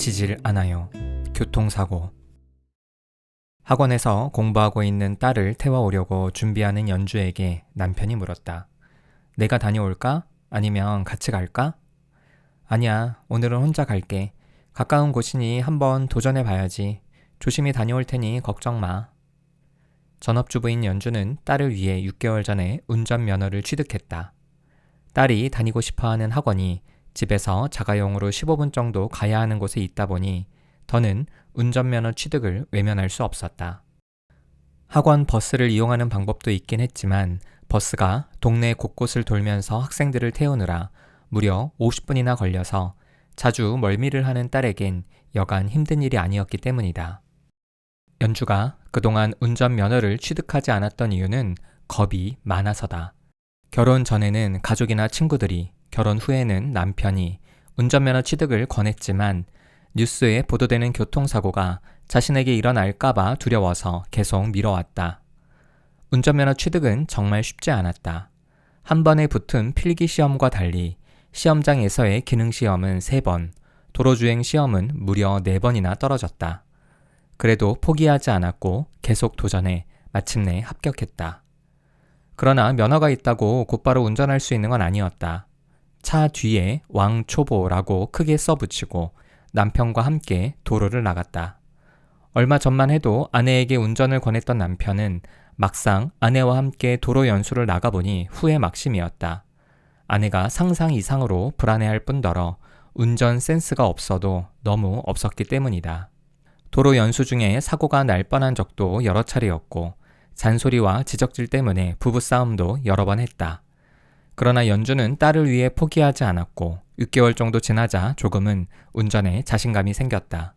지치질 않아요. 교통사고. 학원에서 공부하고 있는 딸을 태워오려고 준비하는 연주에게 남편이 물었다. 내가 다녀올까? 아니면 같이 갈까? 아니야, 오늘은 혼자 갈게. 가까운 곳이니 한번 도전해봐야지. 조심히 다녀올 테니 걱정 마. 전업주부인 연주는 딸을 위해 6개월 전에 운전면허를 취득했다. 딸이 다니고 싶어하는 학원이 집에서 자가용으로 15분 정도 가야 하는 곳에 있다 보니 더는 운전면허 취득을 외면할 수 없었다. 학원 버스를 이용하는 방법도 있긴 했지만 버스가 동네 곳곳을 돌면서 학생들을 태우느라 무려 50분이나 걸려서 자주 멀미를 하는 딸에겐 여간 힘든 일이 아니었기 때문이다. 연주가 그동안 운전면허를 취득하지 않았던 이유는 겁이 많아서다. 결혼 전에는 가족이나 친구들이, 결혼 후에는 남편이 운전면허 취득을 권했지만 뉴스에 보도되는 교통사고가 자신에게 일어날까봐 두려워서 계속 미뤄왔다. 운전면허 취득은 정말 쉽지 않았다. 한 번에 붙은 필기시험과 달리 시험장에서의 기능시험은 3번, 도로주행 시험은 무려 4번이나 떨어졌다. 그래도 포기하지 않았고 계속 도전해 마침내 합격했다. 그러나 면허가 있다고 곧바로 운전할 수 있는 건 아니었다. 차 뒤에 왕초보라고 크게 써붙이고 남편과 함께 도로를 나갔다. 얼마 전만 해도 아내에게 운전을 권했던 남편은 막상 아내와 함께 도로 연수를 나가보니 후회 막심이었다. 아내가 상상 이상으로 불안해할 뿐더러 운전 센스가 없어도 너무 없었기 때문이다. 도로 연수 중에 사고가 날 뻔한 적도 여러 차례였고 잔소리와 지적질 때문에 부부싸움도 여러 번 했다. 그러나 연주는 딸을 위해 포기하지 않았고 6개월 정도 지나자 조금은 운전에 자신감이 생겼다.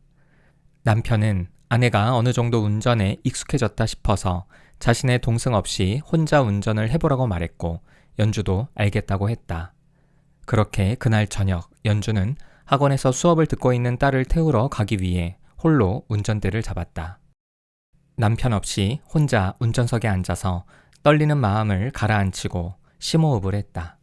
남편은 아내가 어느 정도 운전에 익숙해졌다 싶어서 자신의 동생 없이 혼자 운전을 해보라고 말했고 연주도 알겠다고 했다. 그렇게 그날 저녁 연주는 학원에서 수업을 듣고 있는 딸을 태우러 가기 위해 홀로 운전대를 잡았다. 남편 없이 혼자 운전석에 앉아서 떨리는 마음을 가라앉히고 심호흡을 했다.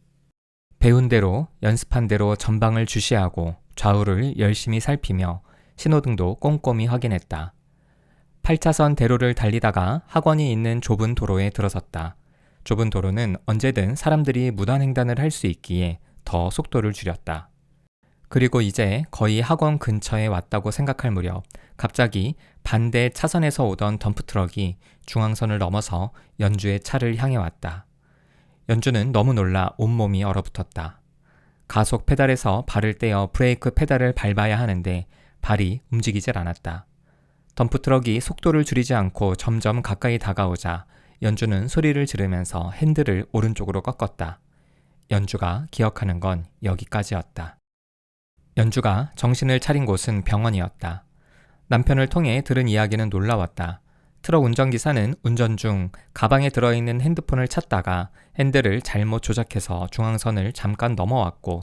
배운 대로 연습한 대로 전방을 주시하고 좌우를 열심히 살피며 신호등도 꼼꼼히 확인했다. 8차선 대로를 달리다가 학원이 있는 좁은 도로에 들어섰다. 좁은 도로는 언제든 사람들이 무단횡단을 할 수 있기에 더 속도를 줄였다. 그리고 이제 거의 학원 근처에 왔다고 생각할 무렵 갑자기 반대 차선에서 오던 덤프트럭이 중앙선을 넘어서 연주의 차를 향해 왔다. 연주는 너무 놀라 온몸이 얼어붙었다. 가속 페달에서 발을 떼어 브레이크 페달을 밟아야 하는데 발이 움직이질 않았다. 덤프트럭이 속도를 줄이지 않고 점점 가까이 다가오자 연주는 소리를 지르면서 핸들을 오른쪽으로 꺾었다. 연주가 기억하는 건 여기까지였다. 연주가 정신을 차린 곳은 병원이었다. 남편을 통해 들은 이야기는 놀라웠다. 트럭 운전기사는 운전 중 가방에 들어있는 핸드폰을 찾다가 핸들을 잘못 조작해서 중앙선을 잠깐 넘어왔고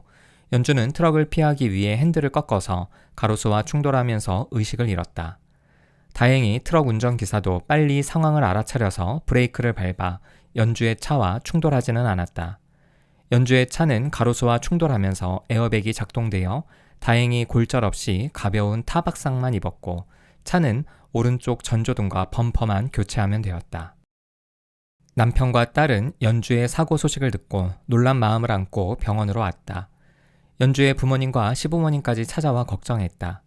연주는 트럭을 피하기 위해 핸들을 꺾어서 가로수와 충돌하면서 의식을 잃었다. 다행히 트럭 운전기사도 빨리 상황을 알아차려서 브레이크를 밟아 연주의 차와 충돌하지는 않았다. 연주의 차는 가로수와 충돌하면서 에어백이 작동되어 다행히 골절 없이 가벼운 타박상만 입었고 차는 오른쪽 전조등과 범퍼만 교체하면 되었다. 남편과 딸은 연주의 사고 소식을 듣고 놀란 마음을 안고 병원으로 왔다. 연주의 부모님과 시부모님까지 찾아와 걱정했다.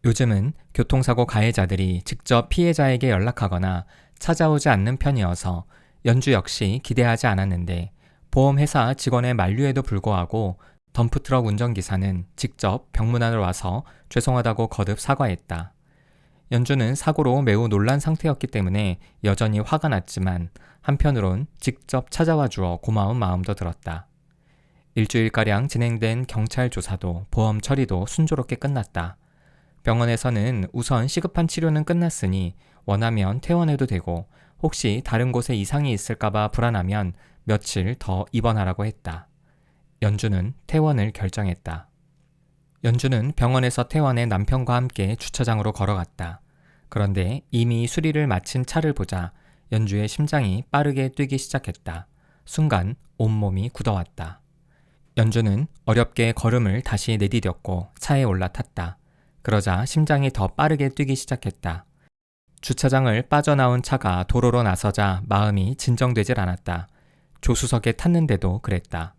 요즘은 교통사고 가해자들이 직접 피해자에게 연락하거나 찾아오지 않는 편이어서 연주 역시 기대하지 않았는데 보험회사 직원의 만류에도 불구하고 덤프트럭 운전기사는 직접 병문안을 와서 죄송하다고 거듭 사과했다. 연주는 사고로 매우 놀란 상태였기 때문에 여전히 화가 났지만 한편으론 직접 찾아와 주어 고마운 마음도 들었다. 일주일가량 진행된 경찰 조사도 보험 처리도 순조롭게 끝났다. 병원에서는 우선 시급한 치료는 끝났으니 원하면 퇴원해도 되고 혹시 다른 곳에 이상이 있을까봐 불안하면 며칠 더 입원하라고 했다. 연주는 퇴원을 결정했다. 연주는 병원에서 퇴원해 남편과 함께 주차장으로 걸어갔다. 그런데 이미 수리를 마친 차를 보자 연주의 심장이 빠르게 뛰기 시작했다. 순간 온몸이 굳어왔다. 연주는 어렵게 걸음을 다시 내디뎠고 차에 올라탔다. 그러자 심장이 더 빠르게 뛰기 시작했다. 주차장을 빠져나온 차가 도로로 나서자 마음이 진정되질 않았다. 조수석에 탔는데도 그랬다.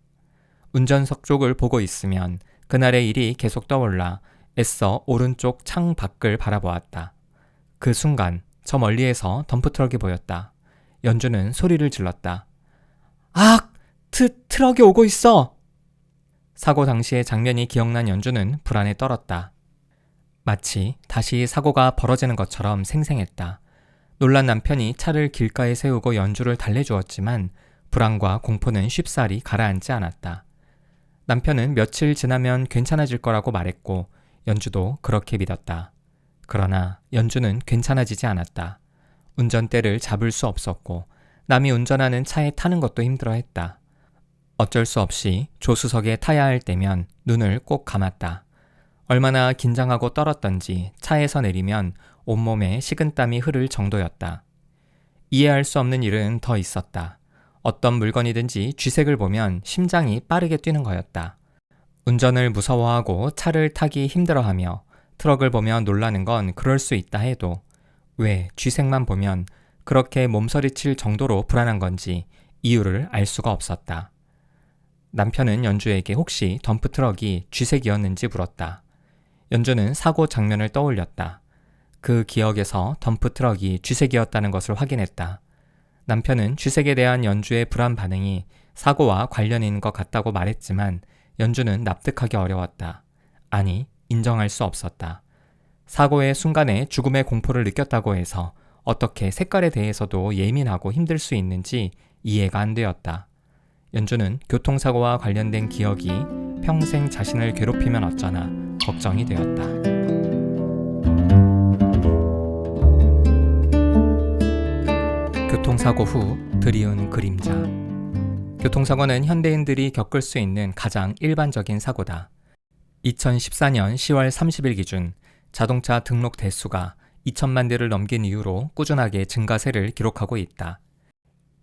운전석 쪽을 보고 있으면 그날의 일이 계속 떠올라 애써 오른쪽 창 밖을 바라보았다. 그 순간 저 멀리에서 덤프트럭이 보였다. 연주는 소리를 질렀다. 악! 트럭이 오고 있어! 사고 당시의 장면이 기억난 연주는 불안에 떨었다. 마치 다시 사고가 벌어지는 것처럼 생생했다. 놀란 남편이 차를 길가에 세우고 연주를 달래주었지만 불안과 공포는 쉽사리 가라앉지 않았다. 남편은 며칠 지나면 괜찮아질 거라고 말했고 연주도 그렇게 믿었다. 그러나 연주는 괜찮아지지 않았다. 운전대를 잡을 수 없었고 남이 운전하는 차에 타는 것도 힘들어했다. 어쩔 수 없이 조수석에 타야 할 때면 눈을 꼭 감았다. 얼마나 긴장하고 떨었던지 차에서 내리면 온몸에 식은땀이 흐를 정도였다. 이해할 수 없는 일은 더 있었다. 어떤 물건이든지 쥐색을 보면 심장이 빠르게 뛰는 거였다. 운전을 무서워하고 차를 타기 힘들어하며 트럭을 보며 놀라는 건 그럴 수 있다 해도 왜 쥐색만 보면 그렇게 몸서리칠 정도로 불안한 건지 이유를 알 수가 없었다. 남편은 연주에게 혹시 덤프트럭이 쥐색이었는지 물었다. 연주는 사고 장면을 떠올렸다. 그 기억에서 덤프트럭이 쥐색이었다는 것을 확인했다. 남편은 쥐색에 대한 연주의 불안 반응이 사고와 관련이 있는 것 같다고 말했지만 연주는 납득하기 어려웠다. 아니, 인정할 수 없었다. 사고의 순간에 죽음의 공포를 느꼈다고 해서 어떻게 색깔에 대해서도 예민하고 힘들 수 있는지 이해가 안 되었다. 연주는 교통사고와 관련된 기억이 평생 자신을 괴롭히면 어쩌나 걱정이 되었다. 교통사고 후 드리운 그림자. 교통사고는 현대인들이 겪을 수 있는 가장 일반적인 사고다. 2014년 10월 30일 기준 자동차 등록 대수가 2천만 대를 넘긴 이후로 꾸준하게 증가세를 기록하고 있다.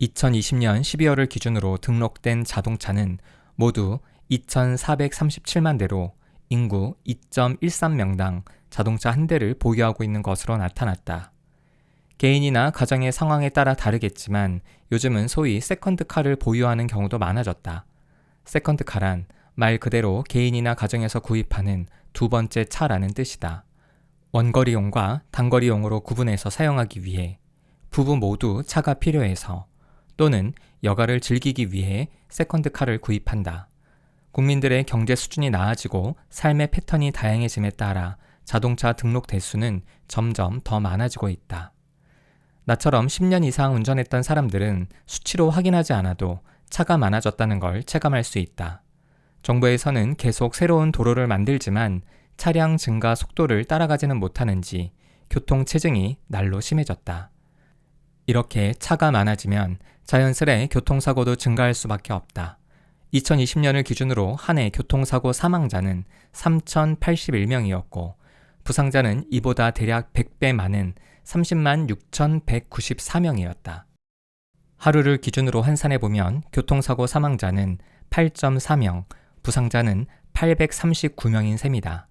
2020년 12월을 기준으로 등록된 자동차는 모두 2,437만 대로 인구 2.13명당 자동차 한 대를 보유하고 있는 것으로 나타났다. 개인이나 가정의 상황에 따라 다르겠지만 요즘은 소위 세컨드카를 보유하는 경우도 많아졌다. 세컨드카란 말 그대로 개인이나 가정에서 구입하는 두 번째 차라는 뜻이다. 원거리용과 단거리용으로 구분해서 사용하기 위해 부부 모두 차가 필요해서 또는 여가를 즐기기 위해 세컨드카를 구입한다. 국민들의 경제 수준이 나아지고 삶의 패턴이 다양해짐에 따라 자동차 등록 대수는 점점 더 많아지고 있다. 나처럼 10년 이상 운전했던 사람들은 수치로 확인하지 않아도 차가 많아졌다는 걸 체감할 수 있다. 정부에서는 계속 새로운 도로를 만들지만 차량 증가 속도를 따라가지는 못하는지 교통 체증이 날로 심해졌다. 이렇게 차가 많아지면 자연스레 교통사고도 증가할 수밖에 없다. 2020년을 기준으로 한 해 교통사고 사망자는 3,081명이었고 부상자는 이보다 대략 100배 많은 30만 6,194명이었다. 하루를 기준으로 환산해보면 교통사고 사망자는 8.4명, 부상자는 839명인 셈이다.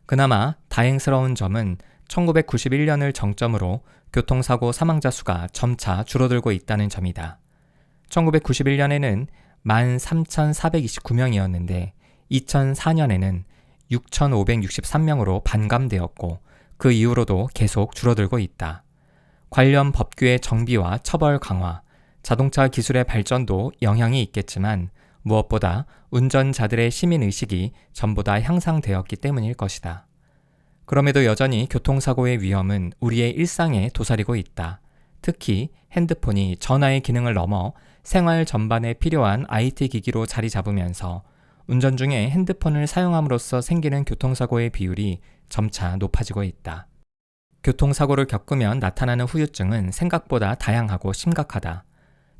그나마 다행스러운 점은 1991년을 정점으로 교통사고 사망자 수가 점차 줄어들고 있다는 점이다. 1991년에는 13,429명이었는데 2004년에는 6,563명으로 반감되었고 그 이후로도 계속 줄어들고 있다. 관련 법규의 정비와 처벌 강화, 자동차 기술의 발전도 영향이 있겠지만 무엇보다 운전자들의 시민의식이 전보다 향상되었기 때문일 것이다. 그럼에도 여전히 교통사고의 위험은 우리의 일상에 도사리고 있다. 특히 핸드폰이 전화의 기능을 넘어 생활 전반에 필요한 IT 기기로 자리 잡으면서 운전 중에 핸드폰을 사용함으로써 생기는 교통사고의 비율이 점차 높아지고 있다. 교통사고를 겪으면 나타나는 후유증은 생각보다 다양하고 심각하다.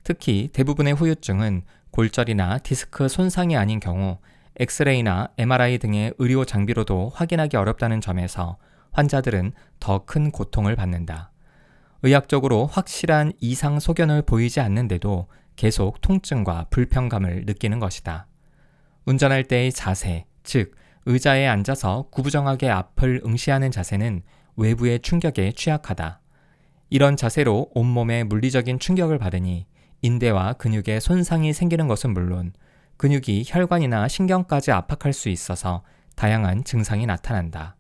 특히 대부분의 후유증은 골절이나 디스크 손상이 아닌 경우 엑스레이나 MRI 등의 의료 장비로도 확인하기 어렵다는 점에서 환자들은 더 큰 고통을 받는다. 의학적으로 확실한 이상 소견을 보이지 않는데도 계속 통증과 불편감을 느끼는 것이다. 운전할 때의 자세, 즉 의자에 앉아서 구부정하게 앞을 응시하는 자세는 외부의 충격에 취약하다. 이런 자세로 온몸에 물리적인 충격을 받으니 인대와 근육에 손상이 생기는 것은 물론 근육이 혈관이나 신경까지 압박할 수 있어서 다양한 증상이 나타난다.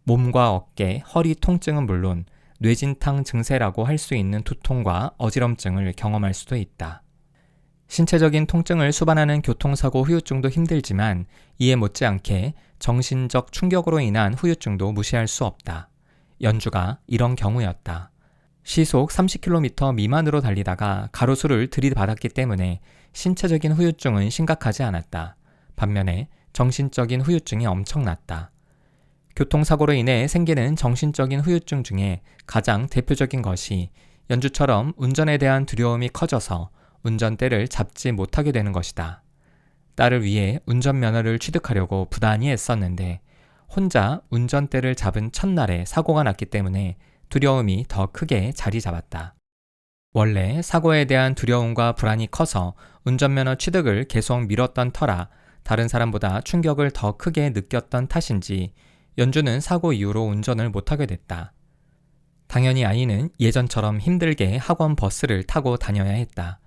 몸과 어깨, 허리 통증은 물론 뇌진탕 증세라고 할 수 있는 두통과 어지럼증을 경험할 수도 있다. 신체적인 통증을 수반하는 교통사고 후유증도 힘들지만 이에 못지않게 정신적 충격으로 인한 후유증도 무시할 수 없다. 연주가 이런 경우였다. 시속 30km 미만으로 달리다가 가로수를 들이받았기 때문에 신체적인 후유증은 심각하지 않았다. 반면에 정신적인 후유증이 엄청났다. 교통사고로 인해 생기는 정신적인 후유증 중에 가장 대표적인 것이 연주처럼 운전에 대한 두려움이 커져서 운전대를 잡지 못하게 되는 것이다. 딸을 위해 운전면허를 취득하려고 부단히 애썼는데 혼자 운전대를 잡은 첫날에 사고가 났기 때문에 두려움이 더 크게 자리 잡았다. 원래 사고에 대한 두려움과 불안이 커서 운전면허 취득을 계속 미뤘던 터라 다른 사람보다 충격을 더 크게 느꼈던 탓인지 연주는 사고 이후로 운전을 못하게 됐다. 당연히 아이는 예전처럼 힘들게 학원 버스를 타고 다녀야 했다.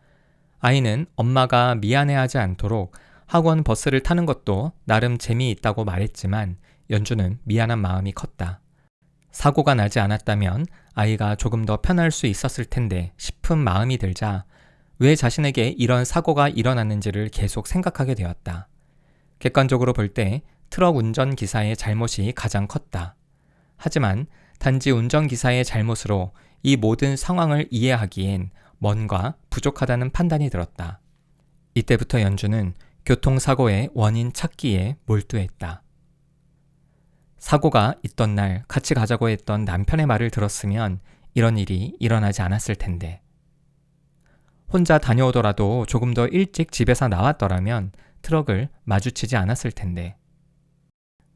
아이는 엄마가 미안해하지 않도록 학원 버스를 타는 것도 나름 재미있다고 말했지만 연주는 미안한 마음이 컸다. 사고가 나지 않았다면 아이가 조금 더 편할 수 있었을 텐데 싶은 마음이 들자 왜 자신에게 이런 사고가 일어났는지를 계속 생각하게 되었다. 객관적으로 볼 때 트럭 운전기사의 잘못이 가장 컸다. 하지만 단지 운전기사의 잘못으로 이 모든 상황을 이해하기엔 뭔가 부족하다는 판단이 들었다. 이때부터 연주는 교통사고의 원인 찾기에 몰두했다. 사고가 있던 날 같이 가자고 했던 남편의 말을 들었으면 이런 일이 일어나지 않았을 텐데. 혼자 다녀오더라도 조금 더 일찍 집에서 나왔더라면 트럭을 마주치지 않았을 텐데.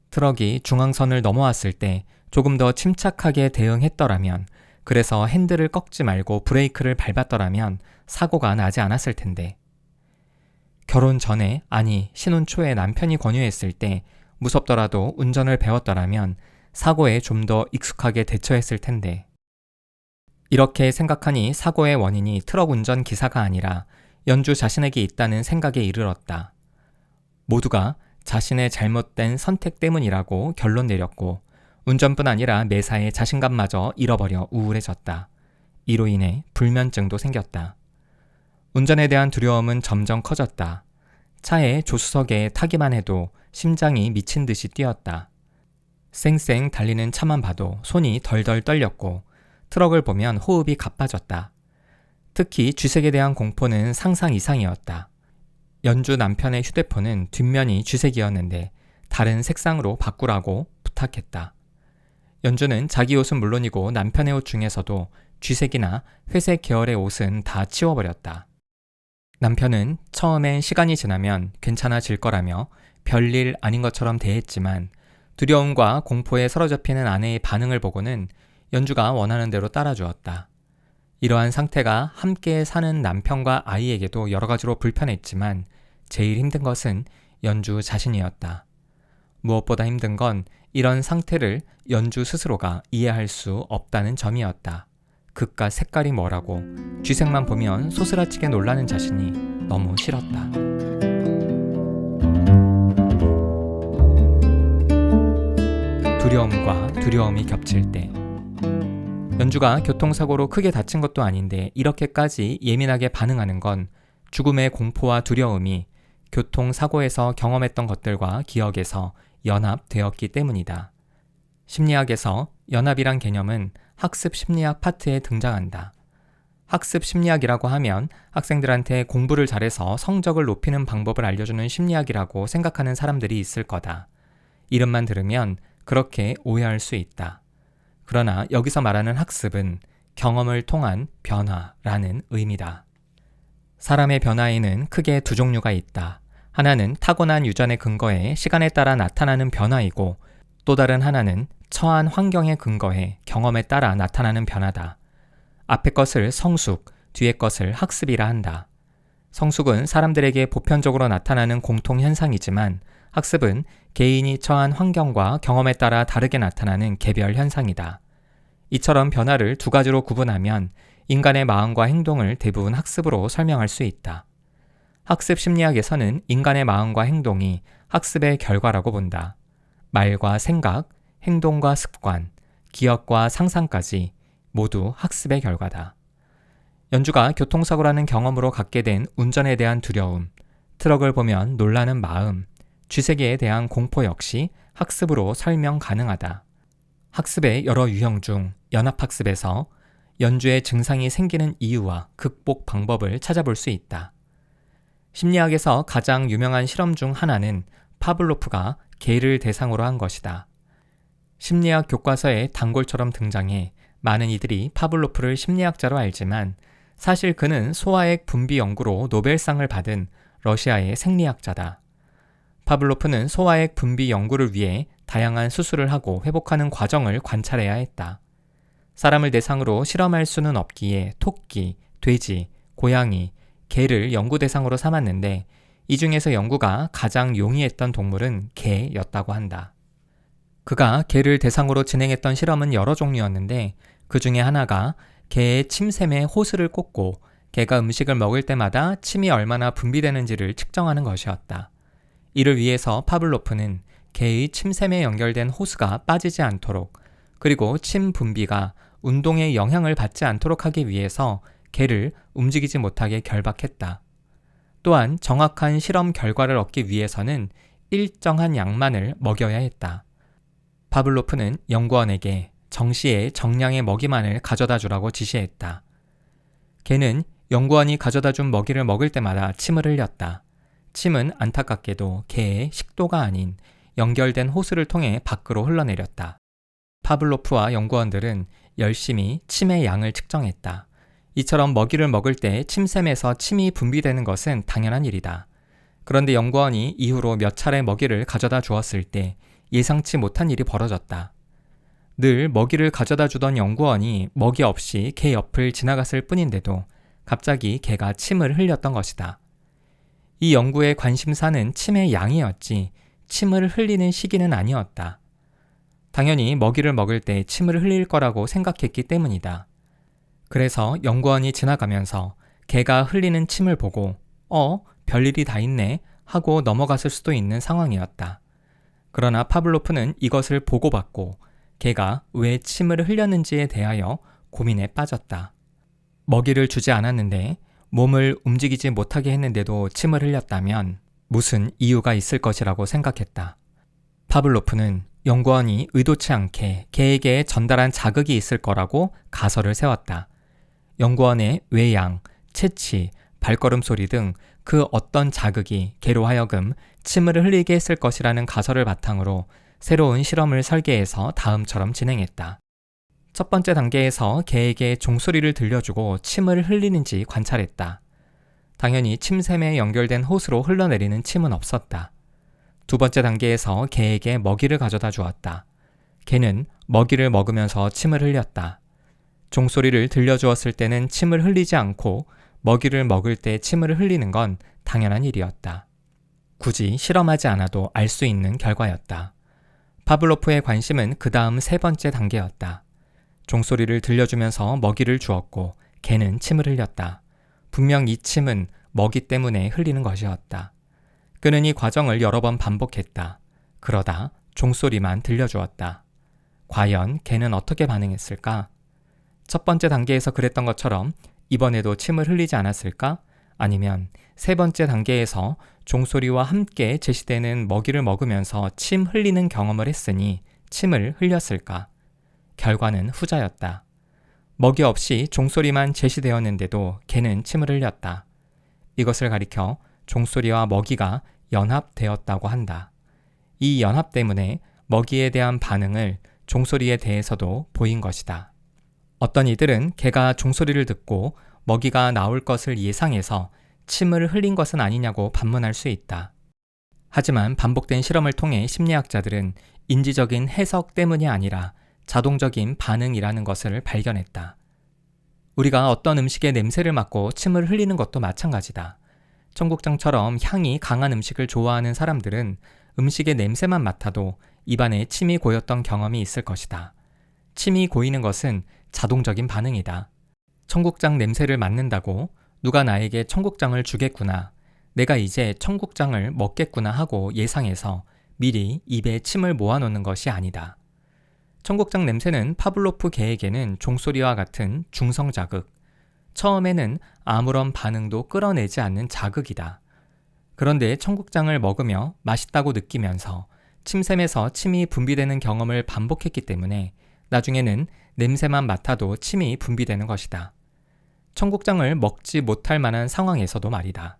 트럭이 중앙선을 넘어왔을 때 조금 더 침착하게 대응했더라면, 그래서 핸들을 꺾지 말고 브레이크를 밟았더라면 사고가 나지 않았을 텐데. 결혼 전에, 아니 신혼 초에 남편이 권유했을 때 무섭더라도 운전을 배웠더라면 사고에 좀 더 익숙하게 대처했을 텐데. 이렇게 생각하니 사고의 원인이 트럭 운전 기사가 아니라 연주 자신에게 있다는 생각에 이르렀다. 모두가 자신의 잘못된 선택 때문이라고 결론 내렸고 운전뿐 아니라 매사에 자신감마저 잃어버려 우울해졌다. 이로 인해 불면증도 생겼다. 운전에 대한 두려움은 점점 커졌다. 차의 조수석에 타기만 해도 심장이 미친 듯이 뛰었다. 쌩쌩 달리는 차만 봐도 손이 덜덜 떨렸고 트럭을 보면 호흡이 가빠졌다. 특히 쥐색에 대한 공포는 상상 이상이었다. 연주 남편의 휴대폰은 뒷면이 쥐색이었는데 다른 색상으로 바꾸라고 부탁했다. 연주는 자기 옷은 물론이고 남편의 옷 중에서도 쥐색이나 회색 계열의 옷은 다 치워버렸다. 남편은 처음엔 시간이 지나면 괜찮아질 거라며 별일 아닌 것처럼 대했지만 두려움과 공포에 사로잡히는 아내의 반응을 보고는 연주가 원하는 대로 따라주었다. 이러한 상태가 함께 사는 남편과 아이에게도 여러 가지로 불편했지만 제일 힘든 것은 연주 자신이었다. 무엇보다 힘든 건 이런 상태를 연주 스스로가 이해할 수 없다는 점이었다. 그깟 색깔이 뭐라고 쥐색만 보면 소스라치게 놀라는 자신이 너무 싫었다. 두려움과 두려움이 겹칠 때 연주가 교통사고로 크게 다친 것도 아닌데 이렇게까지 예민하게 반응하는 건 죽음의 공포와 두려움이 교통사고에서 경험했던 것들과 기억에서 연합되었기 때문이다. 심리학에서 연합이란 개념은 학습 심리학 파트에 등장한다. 학습 심리학이라고 하면 학생들한테 공부를 잘해서 성적을 높이는 방법을 알려주는 심리학이라고 생각하는 사람들이 있을 거다. 이름만 들으면 그렇게 오해할 수 있다. 그러나 여기서 말하는 학습은 경험을 통한 변화라는 의미다. 사람의 변화에는 크게 두 종류가 있다. 하나는 타고난 유전의 근거에 시간에 따라 나타나는 변화이고 또 다른 하나는 처한 환경에 근거해 경험에 따라 나타나는 변화다. 앞의 것을 성숙, 뒤의 것을 학습이라 한다. 성숙은 사람들에게 보편적으로 나타나는 공통 현상이지만 학습은 개인이 처한 환경과 경험에 따라 다르게 나타나는 개별 현상이다. 이처럼 변화를 두 가지로 구분하면 인간의 마음과 행동을 대부분 학습으로 설명할 수 있다. 학습 심리학에서는 인간의 마음과 행동이 학습의 결과라고 본다. 말과 생각, 행동과 습관, 기억과 상상까지 모두 학습의 결과다. 연주가 교통사고라는 경험으로 갖게 된 운전에 대한 두려움, 트럭을 보면 놀라는 마음, 쥐새끼에 대한 공포 역시 학습으로 설명 가능하다. 학습의 여러 유형 중 연합학습에서 연주의 증상이 생기는 이유와 극복 방법을 찾아볼 수 있다. 심리학에서 가장 유명한 실험 중 하나는 파블로프가 개를 대상으로 한 것이다. 심리학 교과서에 단골처럼 등장해 많은 이들이 파블로프를 심리학자로 알지만 사실 그는 소화액 분비 연구로 노벨상을 받은 러시아의 생리학자다. 파블로프는 소화액 분비 연구를 위해 다양한 수술을 하고 회복하는 과정을 관찰해야 했다. 사람을 대상으로 실험할 수는 없기에 토끼, 돼지, 고양이, 개를 연구 대상으로 삼았는데 이 중에서 연구가 가장 용이했던 동물은 개였다고 한다. 그가 개를 대상으로 진행했던 실험은 여러 종류였는데 그 중에 하나가 개의 침샘에 호스를 꽂고 개가 음식을 먹을 때마다 침이 얼마나 분비되는지를 측정하는 것이었다. 이를 위해서 파블로프는 개의 침샘에 연결된 호스가 빠지지 않도록 그리고 침 분비가 운동에 영향을 받지 않도록 하기 위해서 개를 움직이지 못하게 결박했다. 또한 정확한 실험 결과를 얻기 위해서는 일정한 양만을 먹여야 했다. 파블로프는 연구원에게 정시에 정량의 먹이만을 가져다 주라고 지시했다. 개는 연구원이 가져다 준 먹이를 먹을 때마다 침을 흘렸다. 침은 안타깝게도 개의 식도가 아닌 연결된 호스를 통해 밖으로 흘러내렸다. 파블로프와 연구원들은 열심히 침의 양을 측정했다. 이처럼 먹이를 먹을 때 침샘에서 침이 분비되는 것은 당연한 일이다. 그런데 연구원이 이후로 몇 차례 먹이를 가져다 주었을 때 예상치 못한 일이 벌어졌다. 늘 먹이를 가져다 주던 연구원이 먹이 없이 개 옆을 지나갔을 뿐인데도 갑자기 개가 침을 흘렸던 것이다. 이 연구의 관심사는 침의 양이었지 침을 흘리는 시기는 아니었다. 당연히 먹이를 먹을 때 침을 흘릴 거라고 생각했기 때문이다. 그래서 연구원이 지나가면서 개가 흘리는 침을 보고 별일이 다 있네 하고 넘어갔을 수도 있는 상황이었다. 그러나 파블로프는 이것을 보고받고 개가 왜 침을 흘렸는지에 대하여 고민에 빠졌다. 먹이를 주지 않았는데 몸을 움직이지 못하게 했는데도 침을 흘렸다면 무슨 이유가 있을 것이라고 생각했다. 파블로프는 연구원이 의도치 않게 개에게 전달한 자극이 있을 거라고 가설을 세웠다. 연구원의 외양, 채취, 발걸음 소리 등 그 어떤 자극이 개로 하여금 침을 흘리게 했을 것이라는 가설을 바탕으로 새로운 실험을 설계해서 다음처럼 진행했다. 첫 번째 단계에서 개에게 종소리를 들려주고 침을 흘리는지 관찰했다. 당연히 침샘에 연결된 호스로 흘러내리는 침은 없었다. 두 번째 단계에서 개에게 먹이를 가져다 주었다. 개는 먹이를 먹으면서 침을 흘렸다. 종소리를 들려주었을 때는 침을 흘리지 않고 먹이를 먹을 때 침을 흘리는 건 당연한 일이었다. 굳이 실험하지 않아도 알 수 있는 결과였다. 파블로프의 관심은 그 다음 세 번째 단계였다. 종소리를 들려주면서 먹이를 주었고 개는 침을 흘렸다. 분명 이 침은 먹이 때문에 흘리는 것이었다. 그는 이 과정을 여러 번 반복했다. 그러다 종소리만 들려주었다. 과연 개는 어떻게 반응했을까? 첫 번째 단계에서 그랬던 것처럼 이번에도 침을 흘리지 않았을까? 아니면 세 번째 단계에서 종소리와 함께 제시되는 먹이를 먹으면서 침 흘리는 경험을 했으니 침을 흘렸을까? 결과는 후자였다. 먹이 없이 종소리만 제시되었는데도 개는 침을 흘렸다. 이것을 가리켜 종소리와 먹이가 연합되었다고 한다. 이 연합 때문에 먹이에 대한 반응을 종소리에 대해서도 보인 것이다. 어떤 이들은 개가 종소리를 듣고 먹이가 나올 것을 예상해서 침을 흘린 것은 아니냐고 반문할 수 있다. 하지만 반복된 실험을 통해 심리학자들은 인지적인 해석 때문이 아니라 자동적인 반응이라는 것을 발견했다. 우리가 어떤 음식의 냄새를 맡고 침을 흘리는 것도 마찬가지다. 청국장처럼 향이 강한 음식을 좋아하는 사람들은 음식의 냄새만 맡아도 입안에 침이 고였던 경험이 있을 것이다. 침이 고이는 것은 자동적인 반응이다. 청국장 냄새를 맡는다고 누가 나에게 청국장을 주겠구나, 내가 이제 청국장을 먹겠구나 하고 예상해서 미리 입에 침을 모아놓는 것이 아니다. 청국장 냄새는 파블로프 개에게는 종소리와 같은 중성 자극, 처음에는 아무런 반응도 끌어내지 않는 자극이다. 그런데 청국장을 먹으며 맛있다고 느끼면서 침샘에서 침이 분비되는 경험을 반복했기 때문에 나중에는 냄새만 맡아도 침이 분비되는 것이다. 청국장을 먹지 못할 만한 상황에서도 말이다.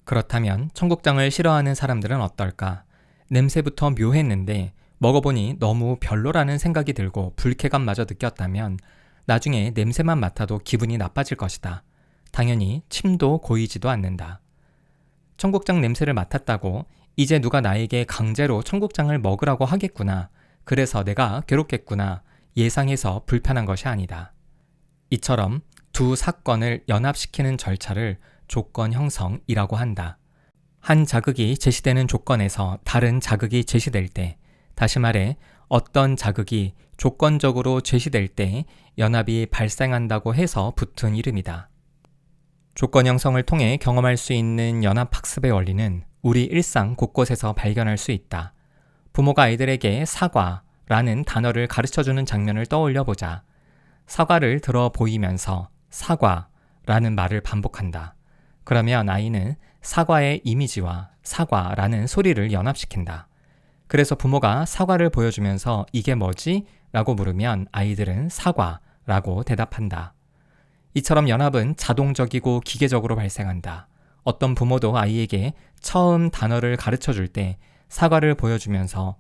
그렇다면 청국장을 싫어하는 사람들은 어떨까? 냄새부터 묘했는데 먹어보니 너무 별로라는 생각이 들고 불쾌감마저 느꼈다면 나중에 냄새만 맡아도 기분이 나빠질 것이다. 당연히 침도 고이지도 않는다. 청국장 냄새를 맡았다고 이제 누가 나에게 강제로 청국장을 먹으라고 하겠구나, 그래서 내가 괴롭겠구나 예상해서 불편한 것이 아니다. 이처럼 두 사건을 연합시키는 절차를 조건 형성이라고 한다. 한 자극이 제시되는 조건에서 다른 자극이 제시될 때, 다시 말해 어떤 자극이 조건적으로 제시될 때 연합이 발생한다고 해서 붙은 이름이다. 조건 형성을 통해 경험할 수 있는 연합학습의 원리는 우리 일상 곳곳에서 발견할 수 있다. 부모가 아이들에게 사과라는 단어를 가르쳐주는 장면을 떠올려 보자. 사과를 들어 보이면서 사과라는 말을 반복한다. 그러면 아이는 사과의 이미지와 사과라는 소리를 연합시킨다. 그래서 부모가 사과를 보여주면서 이게 뭐지? 라고 물으면 아이들은 사과라고 대답한다. 이처럼 연합은 자동적이고 기계적으로 발생한다. 어떤 부모도 아이에게 처음 단어를 가르쳐 줄 때 사과를 보여주면서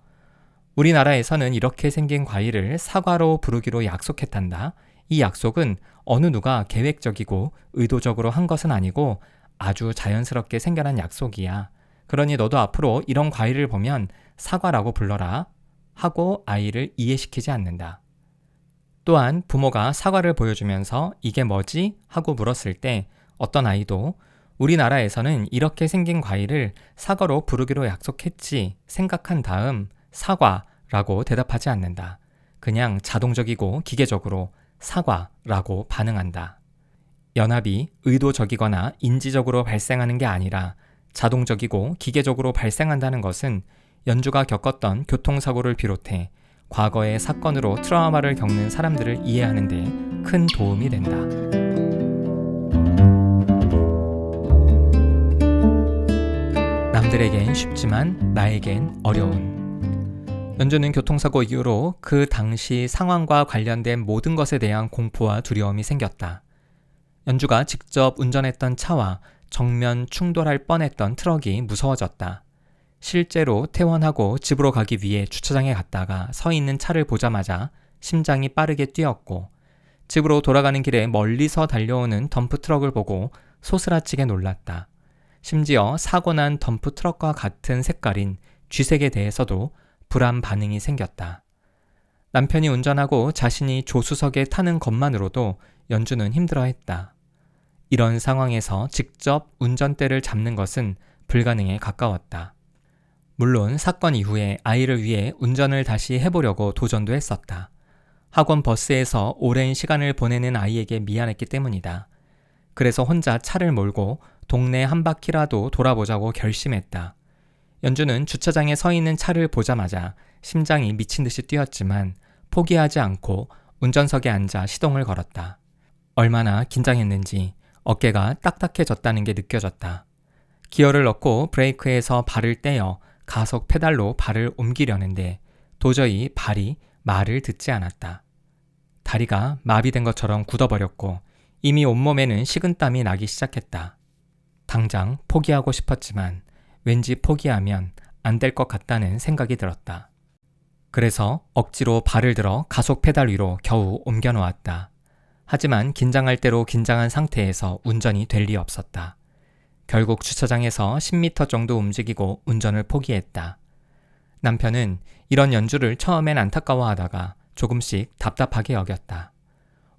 우리나라에서는 이렇게 생긴 과일을 사과로 부르기로 약속했단다. 이 약속은 어느 누가 계획적이고 의도적으로 한 것은 아니고 아주 자연스럽게 생겨난 약속이야. 그러니 너도 앞으로 이런 과일을 보면 사과라고 불러라 하고 아이를 이해시키지 않는다. 또한 부모가 사과를 보여주면서 이게 뭐지? 하고 물었을 때 어떤 아이도 우리나라에서는 이렇게 생긴 과일을 사과로 부르기로 약속했지 생각한 다음 사과라고 대답하지 않는다. 그냥 자동적이고 기계적으로 사과라고 반응한다. 연합이 의도적이거나 인지적으로 발생하는 게 아니라 자동적이고 기계적으로 발생한다는 것은 연주가 겪었던 교통사고를 비롯해 과거의 사건으로 트라우마를 겪는 사람들을 이해하는 데 큰 도움이 된다. 남들에겐 쉽지만 나에겐 어려운. 연주는 교통사고 이후로 그 당시 상황과 관련된 모든 것에 대한 공포와 두려움이 생겼다. 연주가 직접 운전했던 차와 정면 충돌할 뻔했던 트럭이 무서워졌다. 실제로 퇴원하고 집으로 가기 위해 주차장에 갔다가 서 있는 차를 보자마자 심장이 빠르게 뛰었고, 집으로 돌아가는 길에 멀리서 달려오는 덤프트럭을 보고 소스라치게 놀랐다. 심지어 사고 난 덤프트럭과 같은 색깔인 쥐색에 대해서도 불안 반응이 생겼다. 남편이 운전하고 자신이 조수석에 타는 것만으로도 연주는 힘들어했다. 이런 상황에서 직접 운전대를 잡는 것은 불가능에 가까웠다. 물론 사건 이후에 아이를 위해 운전을 다시 해보려고 도전도 했었다. 학원 버스에서 오랜 시간을 보내는 아이에게 미안했기 때문이다. 그래서 혼자 차를 몰고 동네 한 바퀴라도 돌아보자고 결심했다. 연주는 주차장에 서 있는 차를 보자마자 심장이 미친 듯이 뛰었지만 포기하지 않고 운전석에 앉아 시동을 걸었다. 얼마나 긴장했는지 어깨가 딱딱해졌다는 게 느껴졌다. 기어를 넣고 브레이크에서 발을 떼어 가속 페달로 발을 옮기려는데 도저히 발이 말을 듣지 않았다. 다리가 마비된 것처럼 굳어버렸고 이미 온몸에는 식은땀이 나기 시작했다. 당장 포기하고 싶었지만 왠지 포기하면 안 될 것 같다는 생각이 들었다. 그래서 억지로 발을 들어 가속 페달 위로 겨우 옮겨놓았다. 하지만 긴장할 대로 긴장한 상태에서 운전이 될 리 없었다. 결국 주차장에서 10m 정도 움직이고 운전을 포기했다. 남편은 이런 연주를 처음엔 안타까워하다가 조금씩 답답하게 여겼다.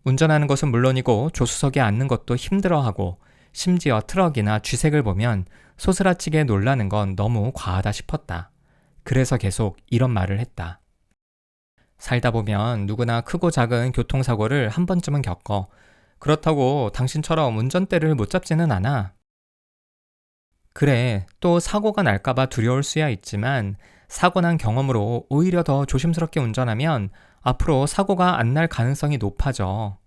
운전하는 것은 물론이고 조수석에 앉는 것도 힘들어하고 심지어 트럭이나 쥐색을 보면 소스라치게 놀라는 건 너무 과하다 싶었다. 그래서 계속 이런 말을 했다. 살다 보면 누구나 크고 작은 교통사고를 한 번쯤은 겪어. 그렇다고 당신처럼 운전대를 못 잡지는 않아. 그래, 또 사고가 날까봐 두려울 수야 있지만 사고 난 경험으로 오히려 더 조심스럽게 운전하면 앞으로 사고가 안 날 가능성이 높아져.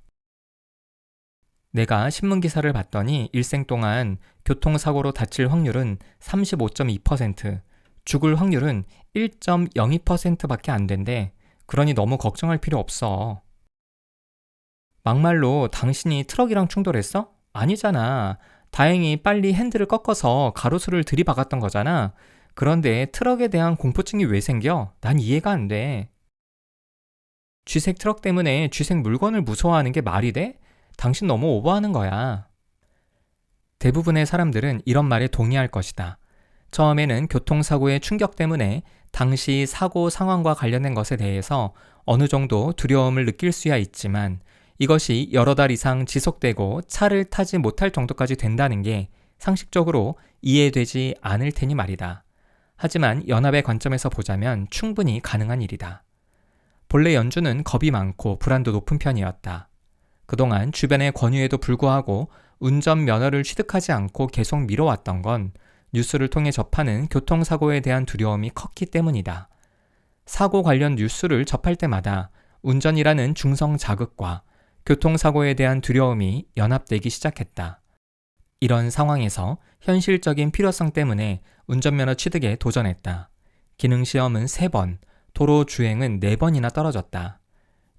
내가 신문기사를 봤더니 일생 동안 교통사고로 다칠 확률은 35.2%, 죽을 확률은 1.02%밖에 안 된대. 그러니 너무 걱정할 필요 없어. 막말로 당신이 트럭이랑 충돌했어? 아니잖아. 다행히 빨리 핸들을 꺾어서 가로수를 들이박았던 거잖아. 그런데 트럭에 대한 공포증이 왜 생겨? 난 이해가 안 돼. 쥐색 트럭 때문에 쥐색 물건을 무서워하는 게 말이 돼? 당신 너무 오버하는 거야. 대부분의 사람들은 이런 말에 동의할 것이다. 처음에는 교통사고의 충격 때문에 당시 사고 상황과 관련된 것에 대해서 어느 정도 두려움을 느낄 수야 있지만 이것이 여러 달 이상 지속되고 차를 타지 못할 정도까지 된다는 게 상식적으로 이해되지 않을 테니 말이다. 하지만 연합의 관점에서 보자면 충분히 가능한 일이다. 본래 연주는 겁이 많고 불안도 높은 편이었다. 그동안 주변의 권유에도 불구하고 운전면허를 취득하지 않고 계속 미뤄왔던 건 뉴스를 통해 접하는 교통사고에 대한 두려움이 컸기 때문이다. 사고 관련 뉴스를 접할 때마다 운전이라는 중성 자극과 교통사고에 대한 두려움이 연합되기 시작했다. 이런 상황에서 현실적인 필요성 때문에 운전면허 취득에 도전했다. 기능시험은 3번, 도로 주행은 4번이나 떨어졌다.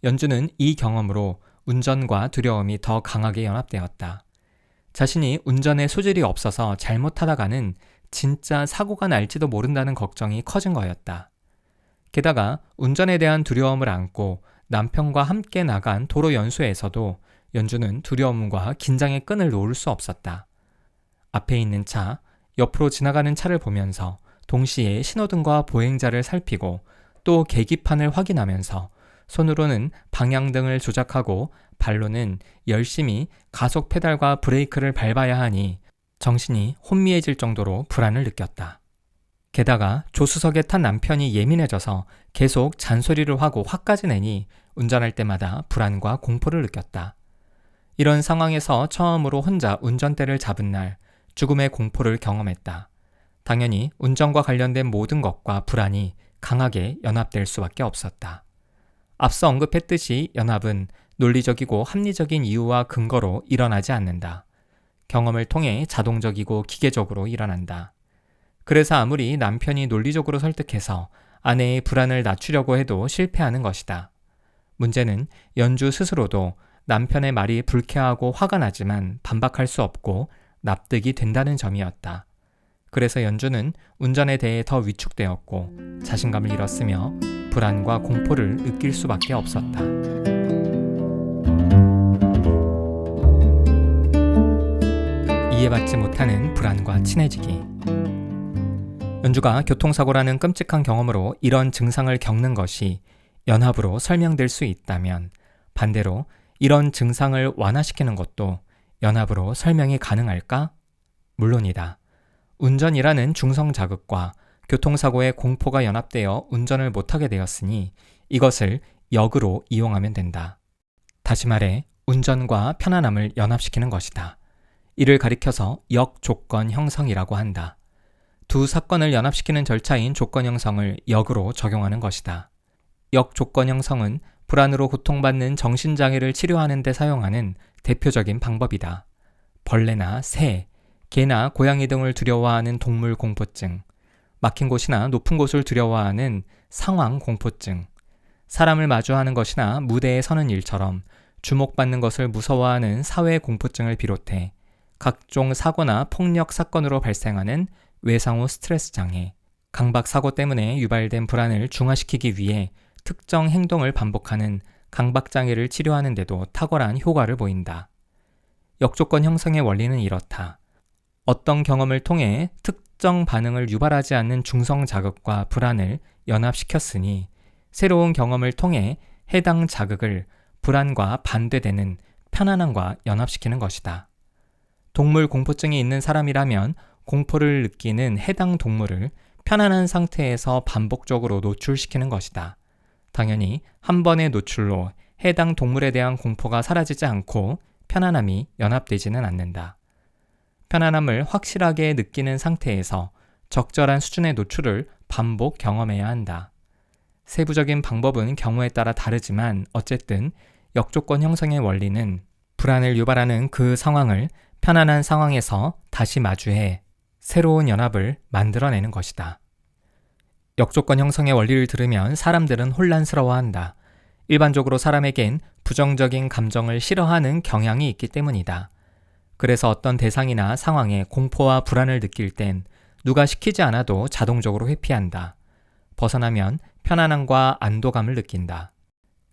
연주는 이 경험으로 운전과 두려움이 더 강하게 연합되었다. 자신이 운전에 소질이 없어서 잘못하다가는 진짜 사고가 날지도 모른다는 걱정이 커진 거였다. 게다가 운전에 대한 두려움을 안고 남편과 함께 나간 도로 연수에서도 연주는 두려움과 긴장의 끈을 놓을 수 없었다. 앞에 있는 차, 옆으로 지나가는 차를 보면서 동시에 신호등과 보행자를 살피고 또 계기판을 확인하면서 손으로는 방향등을 조작하고 발로는 열심히 가속 페달과 브레이크를 밟아야 하니 정신이 혼미해질 정도로 불안을 느꼈다. 게다가 조수석에 탄 남편이 예민해져서 계속 잔소리를 하고 화까지 내니 운전할 때마다 불안과 공포를 느꼈다. 이런 상황에서 처음으로 혼자 운전대를 잡은 날 죽음의 공포를 경험했다. 당연히 운전과 관련된 모든 것과 불안이 강하게 연합될 수밖에 없었다. 앞서 언급했듯이 연합은 논리적이고 합리적인 이유와 근거로 일어나지 않는다. 경험을 통해 자동적이고 기계적으로 일어난다. 그래서 아무리 남편이 논리적으로 설득해서 아내의 불안을 낮추려고 해도 실패하는 것이다. 문제는 연주 스스로도 남편의 말이 불쾌하고 화가 나지만 반박할 수 없고 납득이 된다는 점이었다. 그래서 연주는 운전에 대해 더 위축되었고 자신감을 잃었으며 불안과 공포를 느낄 수밖에 없었다. 이해받지 못하는 불안과 친해지기. 연주가 교통사고라는 끔찍한 경험으로 이런 증상을 겪는 것이 연합으로 설명될 수 있다면 반대로 이런 증상을 완화시키는 것도 연합으로 설명이 가능할까? 물론이다. 운전이라는 중성 자극과 교통사고의 공포가 연합되어 운전을 못하게 되었으니 이것을 역으로 이용하면 된다. 다시 말해 운전과 편안함을 연합시키는 것이다. 이를 가리켜서 역조건 형성이라고 한다. 두 사건을 연합시키는 절차인 조건 형성을 역으로 적용하는 것이다. 역조건 형성은 불안으로 고통받는 정신장애를 치료하는 데 사용하는 대표적인 방법이다. 벌레나 새, 개나 고양이 등을 두려워하는 동물 공포증, 막힌 곳이나 높은 곳을 두려워하는 상황 공포증, 사람을 마주하는 것이나 무대에 서는 일처럼 주목받는 것을 무서워하는 사회 공포증을 비롯해 각종 사고나 폭력 사건으로 발생하는 외상후 스트레스 장애, 강박 사고 때문에 유발된 불안을 중화시키기 위해 특정 행동을 반복하는 강박 장애를 치료하는 데도 탁월한 효과를 보인다. 역조건 형성의 원리는 이렇다. 어떤 경험을 통해 특정 반응을 유발하지 않는 중성 자극과 불안을 연합시켰으니 새로운 경험을 통해 해당 자극을 불안과 반대되는 편안함과 연합시키는 것이다. 동물 공포증이 있는 사람이라면 공포를 느끼는 해당 동물을 편안한 상태에서 반복적으로 노출시키는 것이다. 당연히 한 번의 노출로 해당 동물에 대한 공포가 사라지지 않고 편안함이 연합되지는 않는다. 편안함을 확실하게 느끼는 상태에서 적절한 수준의 노출을 반복 경험해야 한다. 세부적인 방법은 경우에 따라 다르지만 어쨌든 역조건 형성의 원리는 불안을 유발하는 그 상황을 편안한 상황에서 다시 마주해 새로운 연합을 만들어내는 것이다. 역조건 형성의 원리를 들으면 사람들은 혼란스러워한다. 일반적으로 사람에겐 부정적인 감정을 싫어하는 경향이 있기 때문이다. 그래서 어떤 대상이나 상황에 공포와 불안을 느낄 땐 누가 시키지 않아도 자동적으로 회피한다. 벗어나면 편안함과 안도감을 느낀다.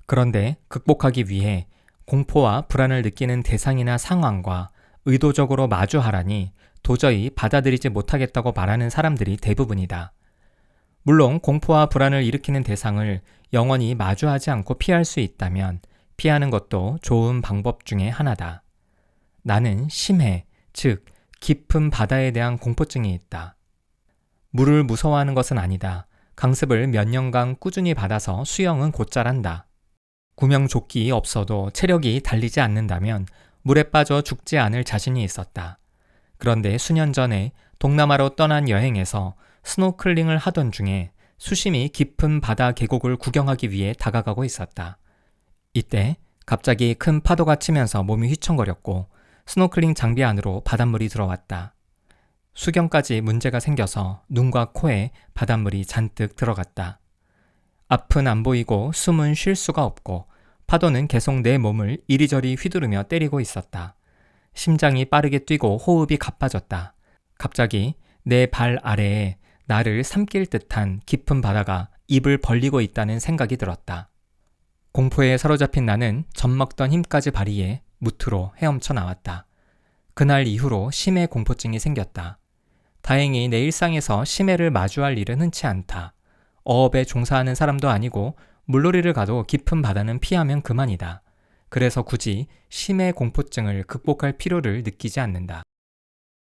그런데 극복하기 위해 공포와 불안을 느끼는 대상이나 상황과 의도적으로 마주하라니 도저히 받아들이지 못하겠다고 말하는 사람들이 대부분이다. 물론 공포와 불안을 일으키는 대상을 영원히 마주하지 않고 피할 수 있다면 피하는 것도 좋은 방법 중에 하나다. 나는 심해, 즉 깊은 바다에 대한 공포증이 있다. 물을 무서워하는 것은 아니다. 강습을 몇 년간 꾸준히 받아서 수영은 곧잘 한다. 구명조끼 없어도 체력이 달리지 않는다면 물에 빠져 죽지 않을 자신이 있었다. 그런데 수년 전에 동남아로 떠난 여행에서 스노클링을 하던 중에 수심이 깊은 바다 계곡을 구경하기 위해 다가가고 있었다. 이때 갑자기 큰 파도가 치면서 몸이 휘청거렸고 스노클링 장비 안으로 바닷물이 들어왔다. 수경까지 문제가 생겨서 눈과 코에 바닷물이 잔뜩 들어갔다. 앞은 안 보이고 숨은 쉴 수가 없고 파도는 계속 내 몸을 이리저리 휘두르며 때리고 있었다. 심장이 빠르게 뛰고 호흡이 가빠졌다. 갑자기 내 발 아래에 나를 삼킬 듯한 깊은 바다가 입을 벌리고 있다는 생각이 들었다. 공포에 사로잡힌 나는 젖먹던 힘까지 발휘해 무트로 헤엄쳐 나왔다. 그날 이후로 심해 공포증이 생겼다. 다행히 내 일상에서 심해를 마주할 일은 흔치 않다. 어업에 종사하는 사람도 아니고 물놀이를 가도 깊은 바다는 피하면 그만이다. 그래서 굳이 심해 공포증을 극복할 필요를 느끼지 않는다.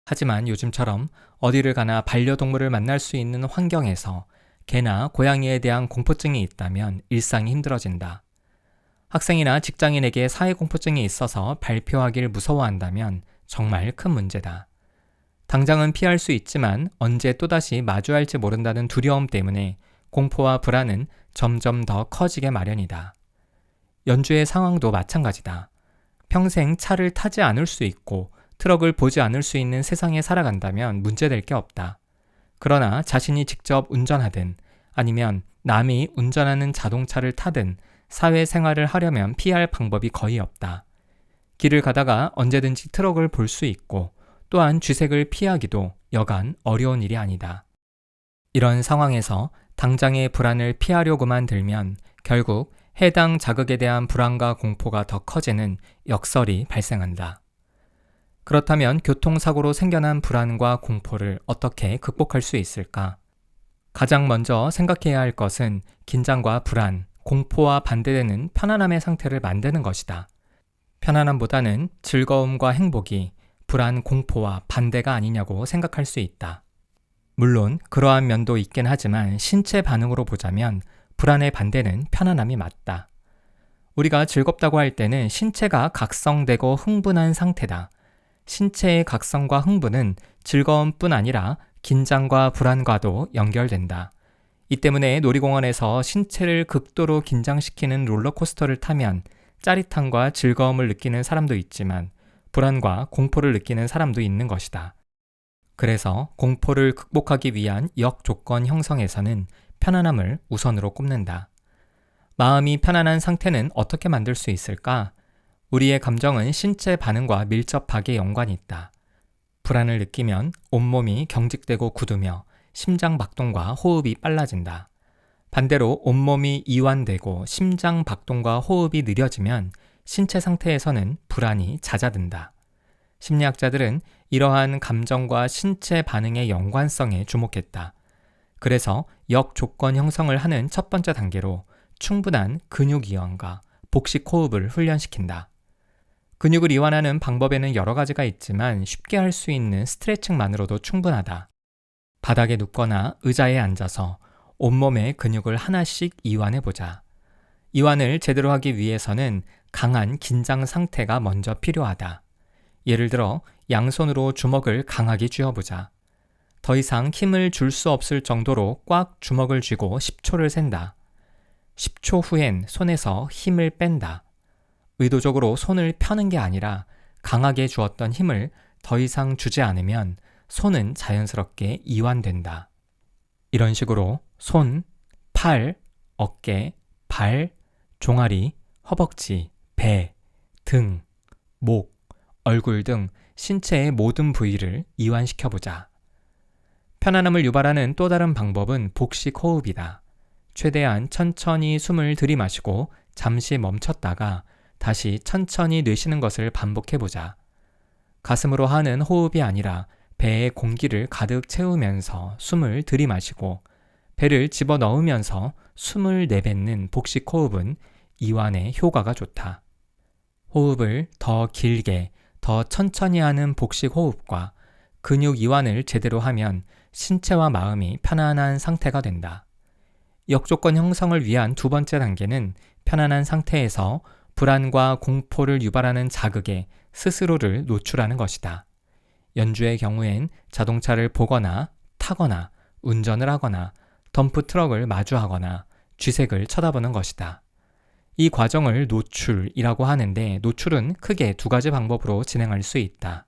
하지만 요즘처럼 어디를 가나 반려동물을 만날 수 있는 환경에서 개나 고양이에 대한 공포증이 있다면 일상이 힘들어진다. 학생이나 직장인에게 사회공포증이 있어서 발표하길 무서워한다면 정말 큰 문제다. 당장은 피할 수 있지만 언제 또다시 마주할지 모른다는 두려움 때문에 공포와 불안은 점점 더 커지게 마련이다. 연주의 상황도 마찬가지다. 평생 차를 타지 않을 수 있고 트럭을 보지 않을 수 있는 세상에 살아간다면 문제될 게 없다. 그러나 자신이 직접 운전하든 아니면 남이 운전하는 자동차를 타든 사회생활을 하려면 피할 방법이 거의 없다. 길을 가다가 언제든지 트럭을 볼 수 있고 또한 쥐색을 피하기도 여간 어려운 일이 아니다. 이런 상황에서 당장의 불안을 피하려고만 들면 결국 해당 자극에 대한 불안과 공포가 더 커지는 역설이 발생한다. 그렇다면 교통사고로 생겨난 불안과 공포를 어떻게 극복할 수 있을까? 가장 먼저 생각해야 할 것은 긴장과 불안, 공포와 반대되는 편안함의 상태를 만드는 것이다. 편안함보다는 즐거움과 행복이 불안, 공포와 반대가 아니냐고 생각할 수 있다. 물론 그러한 면도 있긴 하지만 신체 반응으로 보자면 불안의 반대는 편안함이 맞다. 우리가 즐겁다고 할 때는 신체가 각성되고 흥분한 상태다. 신체의 각성과 흥분은 즐거움뿐 아니라 긴장과 불안과도 연결된다. 이 때문에 놀이공원에서 신체를 극도로 긴장시키는 롤러코스터를 타면 짜릿함과 즐거움을 느끼는 사람도 있지만 불안과 공포를 느끼는 사람도 있는 것이다. 그래서 공포를 극복하기 위한 역조건 형성에서는 편안함을 우선으로 꼽는다. 마음이 편안한 상태는 어떻게 만들 수 있을까? 우리의 감정은 신체 반응과 밀접하게 연관이 있다. 불안을 느끼면 온몸이 경직되고 굳으며 심장 박동과 호흡이 빨라진다. 반대로 온몸이 이완되고 심장 박동과 호흡이 느려지면 신체 상태에서는 불안이 잦아든다. 심리학자들은 이러한 감정과 신체 반응의 연관성에 주목했다. 그래서 역조건 형성을 하는 첫 번째 단계로 충분한 근육 이완과 복식 호흡을 훈련시킨다. 근육을 이완하는 방법에는 여러 가지가 있지만 쉽게 할 수 있는 스트레칭만으로도 충분하다. 바닥에 눕거나 의자에 앉아서 온몸의 근육을 하나씩 이완해보자. 이완을 제대로 하기 위해서는 강한 긴장 상태가 먼저 필요하다. 예를 들어 양손으로 주먹을 강하게 쥐어보자. 더 이상 힘을 줄 수 없을 정도로 꽉 주먹을 쥐고 10초를 센다. 10초 후엔 손에서 힘을 뺀다. 의도적으로 손을 펴는 게 아니라 강하게 주었던 힘을 더 이상 주지 않으면 손은 자연스럽게 이완된다. 이런 식으로 손, 팔, 어깨, 발, 종아리, 허벅지, 배, 등, 목, 얼굴 등 신체의 모든 부위를 이완시켜보자. 편안함을 유발하는 또 다른 방법은 복식 호흡이다. 최대한 천천히 숨을 들이마시고 잠시 멈췄다가 다시 천천히 내쉬는 것을 반복해보자. 가슴으로 하는 호흡이 아니라 배에 공기를 가득 채우면서 숨을 들이마시고 배를 집어넣으면서 숨을 내뱉는 복식 호흡은 이완에 효과가 좋다. 호흡을 더 길게, 더 천천히 하는 복식 호흡과 근육 이완을 제대로 하면 신체와 마음이 편안한 상태가 된다. 역조건 형성을 위한 두 번째 단계는 편안한 상태에서 불안과 공포를 유발하는 자극에 스스로를 노출하는 것이다. 연주의 경우엔 자동차를 보거나 타거나 운전을 하거나 덤프 트럭을 마주하거나 쥐색을 쳐다보는 것이다. 이 과정을 노출이라고 하는데 노출은 크게 두 가지 방법으로 진행할 수 있다.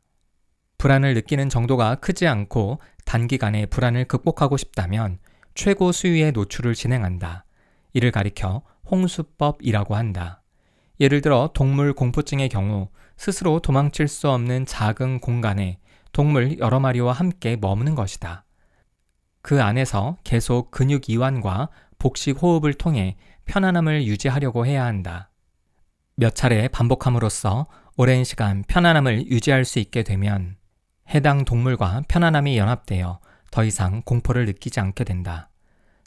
불안을 느끼는 정도가 크지 않고 단기간에 불안을 극복하고 싶다면 최고 수위의 노출을 진행한다. 이를 가리켜 홍수법이라고 한다. 예를 들어 동물 공포증의 경우 스스로 도망칠 수 없는 작은 공간에 동물 여러 마리와 함께 머무는 것이다. 그 안에서 계속 근육 이완과 복식 호흡을 통해 편안함을 유지하려고 해야 한다. 몇 차례 반복함으로써 오랜 시간 편안함을 유지할 수 있게 되면 해당 동물과 편안함이 연합되어 더 이상 공포를 느끼지 않게 된다.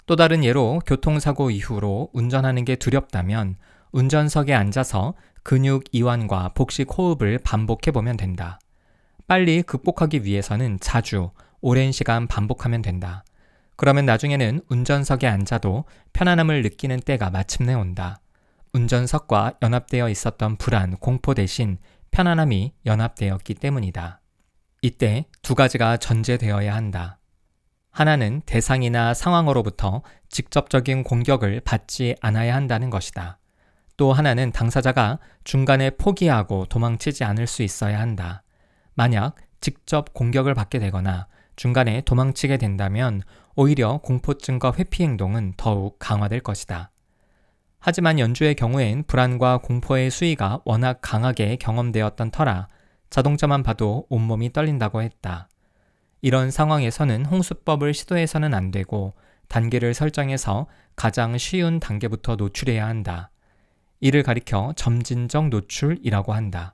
또 다른 예로 교통사고 이후로 운전하는 게 두렵다면 운전석에 앉아서 근육 이완과 복식 호흡을 반복해보면 된다. 빨리 극복하기 위해서는 자주, 오랜 시간 반복하면 된다. 그러면 나중에는 운전석에 앉아도 편안함을 느끼는 때가 마침내 온다. 운전석과 연합되어 있었던 불안, 공포 대신 편안함이 연합되었기 때문이다. 이때 두 가지가 전제되어야 한다. 하나는 대상이나 상황으로부터 직접적인 공격을 받지 않아야 한다는 것이다. 또 하나는 당사자가 중간에 포기하고 도망치지 않을 수 있어야 한다. 만약 직접 공격을 받게 되거나 중간에 도망치게 된다면 오히려 공포증과 회피 행동은 더욱 강화될 것이다. 하지만 연주의 경우엔 불안과 공포의 수위가 워낙 강하게 경험되었던 터라 자동차만 봐도 온몸이 떨린다고 했다. 이런 상황에서는 홍수법을 시도해서는 안 되고 단계를 설정해서 가장 쉬운 단계부터 노출해야 한다. 이를 가리켜 점진적 노출이라고 한다.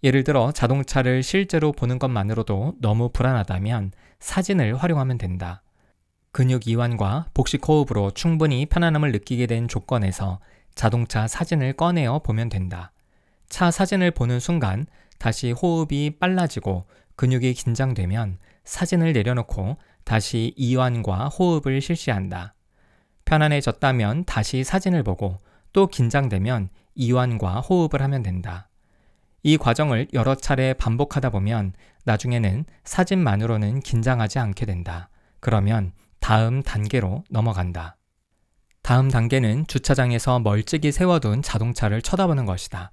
예를 들어 자동차를 실제로 보는 것만으로도 너무 불안하다면 사진을 활용하면 된다. 근육 이완과 복식 호흡으로 충분히 편안함을 느끼게 된 조건에서 자동차 사진을 꺼내어 보면 된다. 차 사진을 보는 순간 다시 호흡이 빨라지고 근육이 긴장되면 사진을 내려놓고 다시 이완과 호흡을 실시한다. 편안해졌다면 다시 사진을 보고 또 긴장되면 이완과 호흡을 하면 된다. 이 과정을 여러 차례 반복하다 보면 나중에는 사진만으로는 긴장하지 않게 된다. 그러면 다음 단계로 넘어간다. 다음 단계는 주차장에서 멀찍이 세워둔 자동차를 쳐다보는 것이다.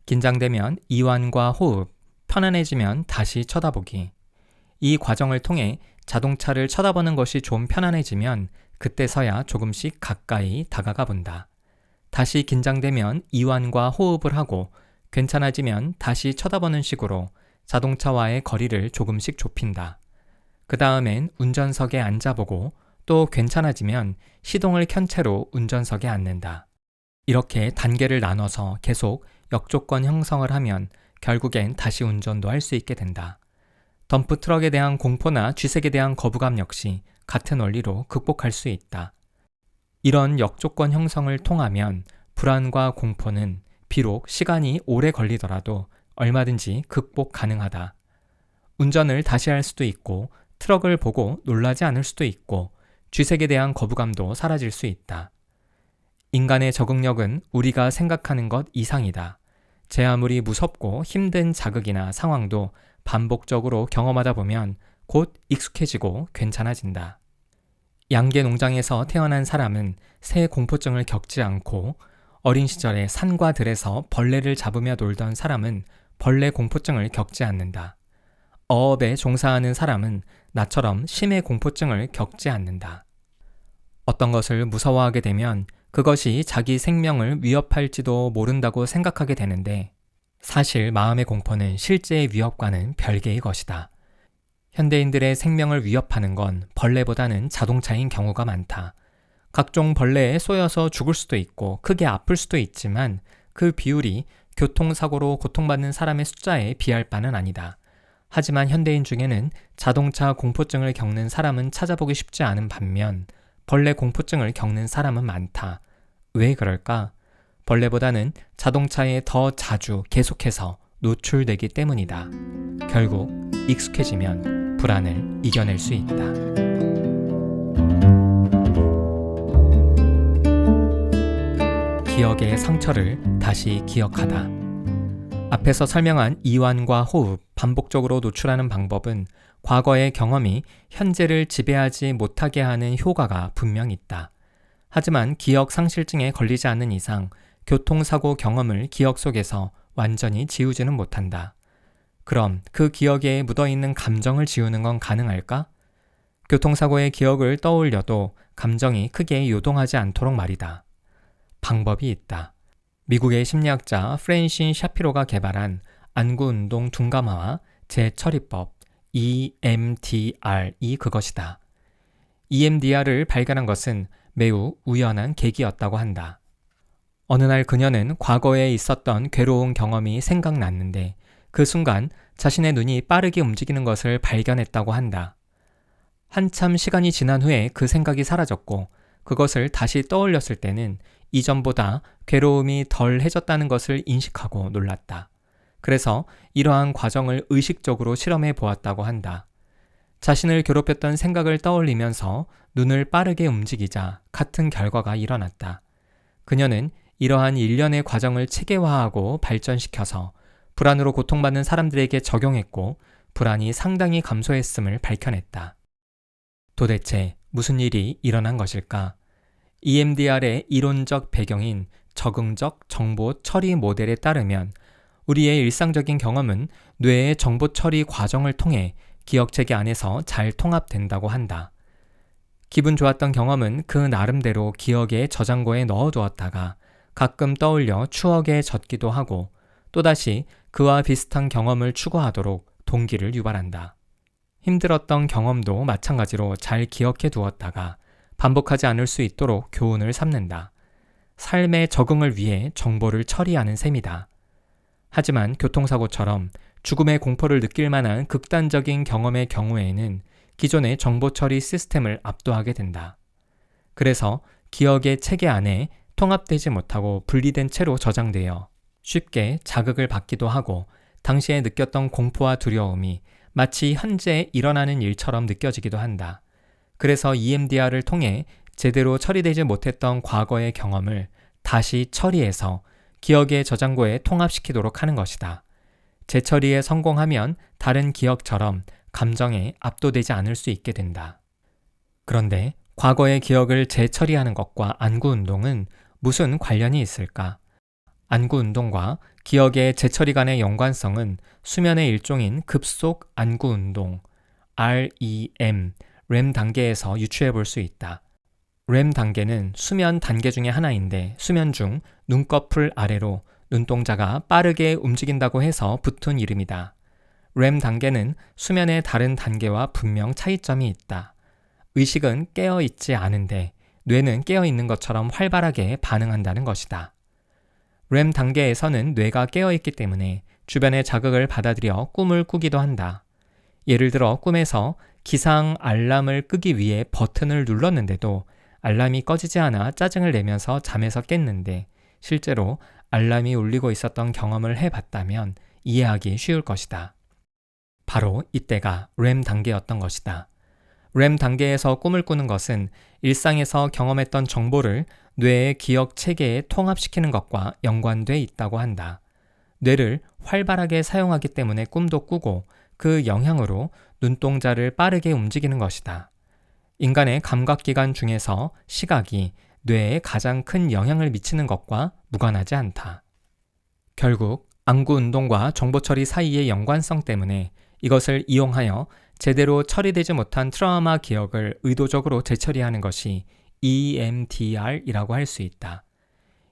긴장되면 이완과 호흡, 편안해지면 다시 쳐다보기. 이 과정을 통해 자동차를 쳐다보는 것이 좀 편안해지면 그때서야 조금씩 가까이 다가가 본다. 다시 긴장되면 이완과 호흡을 하고 괜찮아지면 다시 쳐다보는 식으로 자동차와의 거리를 조금씩 좁힌다. 그 다음엔 운전석에 앉아보고 또 괜찮아지면 시동을 켠 채로 운전석에 앉는다. 이렇게 단계를 나눠서 계속 역조건 형성을 하면 결국엔 다시 운전도 할 수 있게 된다. 덤프 트럭에 대한 공포나 쥐색에 대한 거부감 역시 같은 원리로 극복할 수 있다. 이런 역조건 형성을 통하면 불안과 공포는 비록 시간이 오래 걸리더라도 얼마든지 극복 가능하다. 운전을 다시 할 수도 있고 트럭을 보고 놀라지 않을 수도 있고 쥐색에 대한 거부감도 사라질 수 있다. 인간의 적응력은 우리가 생각하는 것 이상이다. 제 아무리 무섭고 힘든 자극이나 상황도 반복적으로 경험하다 보면 곧 익숙해지고 괜찮아진다. 양계 농장에서 태어난 사람은 새 공포증을 겪지 않고 어린 시절에 산과 들에서 벌레를 잡으며 놀던 사람은 벌레 공포증을 겪지 않는다. 어업에 종사하는 사람은 나처럼 심해 공포증을 겪지 않는다. 어떤 것을 무서워하게 되면 그것이 자기 생명을 위협할지도 모른다고 생각하게 되는데 사실 마음의 공포는 실제의 위협과는 별개의 것이다. 현대인들의 생명을 위협하는 건 벌레보다는 자동차인 경우가 많다. 각종 벌레에 쏘여서 죽을 수도 있고 크게 아플 수도 있지만 그 비율이 교통사고로 고통받는 사람의 숫자에 비할 바는 아니다. 하지만 현대인 중에는 자동차 공포증을 겪는 사람은 찾아보기 쉽지 않은 반면 벌레 공포증을 겪는 사람은 많다. 왜 그럴까? 벌레보다는 자동차에 더 자주 계속해서 노출되기 때문이다. 결국 익숙해지면 불안을 이겨낼 수 있다. 기억의 상처를 다시 기억하다. 앞에서 설명한 이완과 호흡, 반복적으로 노출하는 방법은 과거의 경험이 현재를 지배하지 못하게 하는 효과가 분명 있다. 하지만 기억 상실증에 걸리지 않는 이상 교통사고 경험을 기억 속에서 완전히 지우지는 못한다. 그럼 그 기억에 묻어있는 감정을 지우는 건 가능할까? 교통사고의 기억을 떠올려도 감정이 크게 요동하지 않도록 말이다. 방법이 있다. 미국의 심리학자 프랜신 샤피로가 개발한 안구운동 둔감화와 재처리법 EMDR이 그것이다. EMDR을 발견한 것은 매우 우연한 계기였다고 한다. 어느 날 그녀는 과거에 있었던 괴로운 경험이 생각났는데 그 순간 자신의 눈이 빠르게 움직이는 것을 발견했다고 한다. 한참 시간이 지난 후에 그 생각이 사라졌고 그것을 다시 떠올렸을 때는 이전보다 괴로움이 덜해졌다는 것을 인식하고 놀랐다. 그래서 이러한 과정을 의식적으로 실험해 보았다고 한다. 자신을 괴롭혔던 생각을 떠올리면서 눈을 빠르게 움직이자 같은 결과가 일어났다. 그녀는 이러한 일련의 과정을 체계화하고 발전시켜서 불안으로 고통받는 사람들에게 적용했고 불안이 상당히 감소했음을 밝혀냈다. 도대체 무슨 일이 일어난 것일까? EMDR의 이론적 배경인 적응적 정보 처리 모델에 따르면 우리의 일상적인 경험은 뇌의 정보 처리 과정을 통해 기억체계 안에서 잘 통합된다고 한다. 기분 좋았던 경험은 그 나름대로 기억의 저장고에 넣어두었다가 가끔 떠올려 추억에 젖기도 하고 또다시 그와 비슷한 경험을 추구하도록 동기를 유발한다. 힘들었던 경험도 마찬가지로 잘 기억해 두었다가 반복하지 않을 수 있도록 교훈을 삼는다. 삶의 적응을 위해 정보를 처리하는 셈이다. 하지만 교통사고처럼 죽음의 공포를 느낄 만한 극단적인 경험의 경우에는 기존의 정보 처리 시스템을 압도하게 된다. 그래서 기억의 체계 안에 통합되지 못하고 분리된 채로 저장되어 쉽게 자극을 받기도 하고 당시에 느꼈던 공포와 두려움이 마치 현재 일어나는 일처럼 느껴지기도 한다. 그래서 EMDR을 통해 제대로 처리되지 못했던 과거의 경험을 다시 처리해서 기억의 저장고에 통합시키도록 하는 것이다. 재처리에 성공하면 다른 기억처럼 감정에 압도되지 않을 수 있게 된다. 그런데 과거의 기억을 재처리하는 것과 안구운동은 무슨 관련이 있을까? 안구운동과 기억의 재처리 간의 연관성은 수면의 일종인 급속 안구운동, REM 단계에서 유추해 볼 수 있다. REM 단계는 수면 단계 중에 하나인데 수면 중 눈꺼풀 아래로 눈동자가 빠르게 움직인다고 해서 붙은 이름이다. REM 단계는 수면의 다른 단계와 분명 차이점이 있다. 의식은 깨어있지 않은데 뇌는 깨어있는 것처럼 활발하게 반응한다는 것이다. REM 단계에서는 뇌가 깨어있기 때문에 주변의 자극을 받아들여 꿈을 꾸기도 한다. 예를 들어 꿈에서 기상 알람을 끄기 위해 버튼을 눌렀는데도 알람이 꺼지지 않아 짜증을 내면서 잠에서 깼는데 실제로 알람이 울리고 있었던 경험을 해봤다면 이해하기 쉬울 것이다. 바로 이때가 REM 단계였던 것이다. REM 단계에서 꿈을 꾸는 것은 일상에서 경험했던 정보를 뇌의 기억 체계에 통합시키는 것과 연관돼 있다고 한다. 뇌를 활발하게 사용하기 때문에 꿈도 꾸고 그 영향으로 눈동자를 빠르게 움직이는 것이다. 인간의 감각기관 중에서 시각이 뇌에 가장 큰 영향을 미치는 것과 무관하지 않다. 결국 안구 운동과 정보 처리 사이의 연관성 때문에 이것을 이용하여 제대로 처리되지 못한 트라우마 기억을 의도적으로 재처리하는 것이 EMDR이라고 할 수 있다.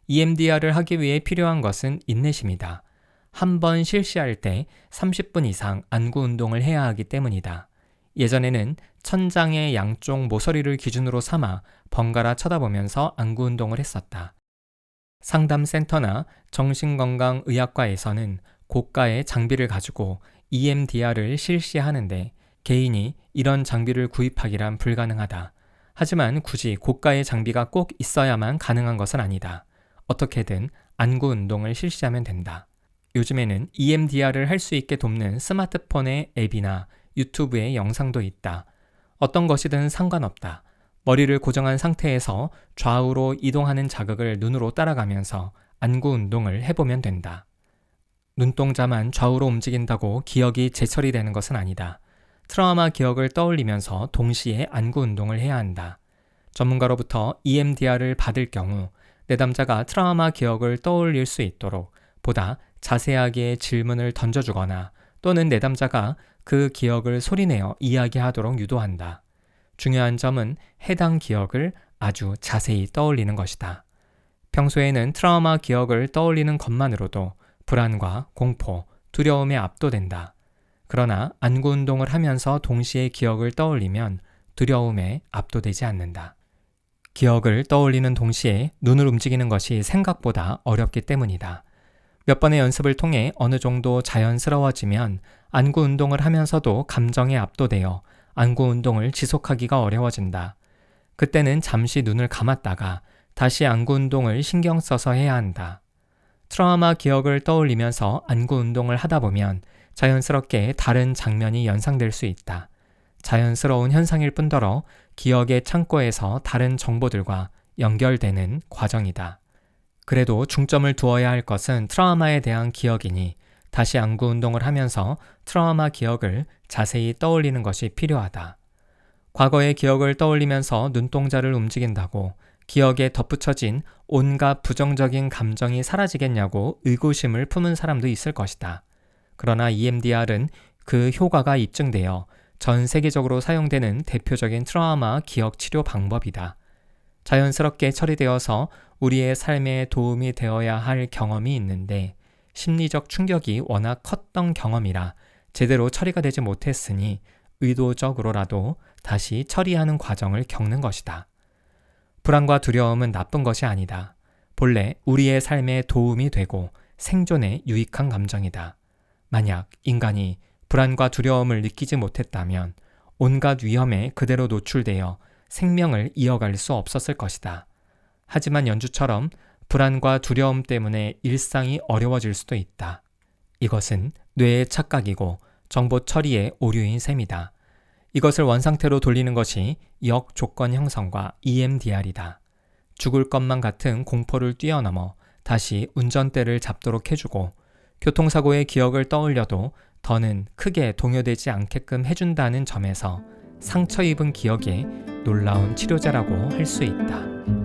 EMDR을 하기 위해 필요한 것은 인내심이다. 한 번 실시할 때 30분 이상 안구 운동을 해야 하기 때문이다. 예전에는 천장의 양쪽 모서리를 기준으로 삼아 번갈아 쳐다보면서 안구 운동을 했었다. 상담센터나 정신건강의학과에서는 고가의 장비를 가지고 EMDR을 실시하는데 개인이 이런 장비를 구입하기란 불가능하다. 하지만 굳이 고가의 장비가 꼭 있어야만 가능한 것은 아니다. 어떻게든 안구 운동을 실시하면 된다. 요즘에는 EMDR을 할 수 있게 돕는 스마트폰의 앱이나 유튜브의 영상도 있다. 어떤 것이든 상관없다. 머리를 고정한 상태에서 좌우로 이동하는 자극을 눈으로 따라가면서 안구 운동을 해보면 된다. 눈동자만 좌우로 움직인다고 기억이 재처리되는 것은 아니다. 트라우마 기억을 떠올리면서 동시에 안구 운동을 해야 한다. 전문가로부터 EMDR을 받을 경우 내담자가 트라우마 기억을 떠올릴 수 있도록 보다 자세하게 질문을 던져주거나 또는 내담자가 그 기억을 소리내어 이야기하도록 유도한다. 중요한 점은 해당 기억을 아주 자세히 떠올리는 것이다. 평소에는 트라우마 기억을 떠올리는 것만으로도 불안과 공포, 두려움에 압도된다. 그러나 안구 운동을 하면서 동시에 기억을 떠올리면 두려움에 압도되지 않는다. 기억을 떠올리는 동시에 눈을 움직이는 것이 생각보다 어렵기 때문이다. 몇 번의 연습을 통해 어느 정도 자연스러워지면 안구 운동을 하면서도 감정에 압도되어 안구 운동을 지속하기가 어려워진다. 그때는 잠시 눈을 감았다가 다시 안구 운동을 신경 써서 해야 한다. 트라우마 기억을 떠올리면서 안구 운동을 하다 보면 자연스럽게 다른 장면이 연상될 수 있다. 자연스러운 현상일 뿐더러 기억의 창고에서 다른 정보들과 연결되는 과정이다. 그래도 중점을 두어야 할 것은 트라우마에 대한 기억이니 다시 안구 운동을 하면서 트라우마 기억을 자세히 떠올리는 것이 필요하다. 과거의 기억을 떠올리면서 눈동자를 움직인다고 기억에 덧붙여진 온갖 부정적인 감정이 사라지겠냐고 의구심을 품은 사람도 있을 것이다. 그러나 EMDR은 그 효과가 입증되어 전 세계적으로 사용되는 대표적인 트라우마 기억 치료 방법이다. 자연스럽게 처리되어서 우리의 삶에 도움이 되어야 할 경험이 있는데 심리적 충격이 워낙 컸던 경험이라 제대로 처리가 되지 못했으니 의도적으로라도 다시 처리하는 과정을 겪는 것이다. 불안과 두려움은 나쁜 것이 아니다. 본래 우리의 삶에 도움이 되고 생존에 유익한 감정이다. 만약 인간이 불안과 두려움을 느끼지 못했다면 온갖 위험에 그대로 노출되어 생명을 이어갈 수 없었을 것이다. 하지만 연주처럼 불안과 두려움 때문에 일상이 어려워질 수도 있다. 이것은 뇌의 착각이고 정보 처리의 오류인 셈이다. 이것을 원상태로 돌리는 것이 역조건 형성과 EMDR이다. 죽을 것만 같은 공포를 뛰어넘어 다시 운전대를 잡도록 해주고 교통사고의 기억을 떠올려도 더는 크게 동요되지 않게끔 해준다는 점에서 상처 입은 기억의 놀라운 치료제라고 할 수 있다.